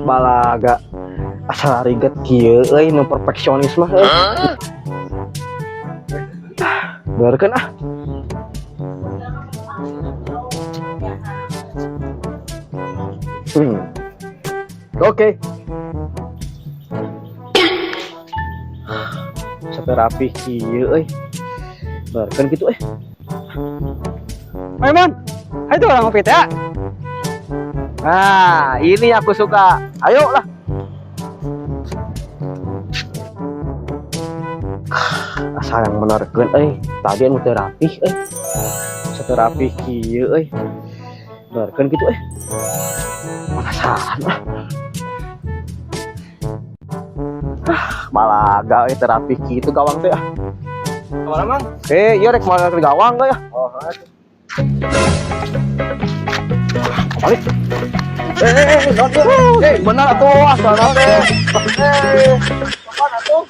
Balaga asal riget kieu euy nu perfeksionis mah biarkeun ah. Oke. Sampai rapi kieu euy. Biarkeun kitu Mon, itu orang ngopi teh. Nah, ini aku suka. Ayo lah. Asal yang menarik tadi anu teu rapih Sampai rapih kieu biarkeun kitu penasaran balaga teu rapih kitu gawang teh Kemana mang? Iya rek malah ke gawang ya. Oh, Balik. Benar atuh asal teh. kapan atuh?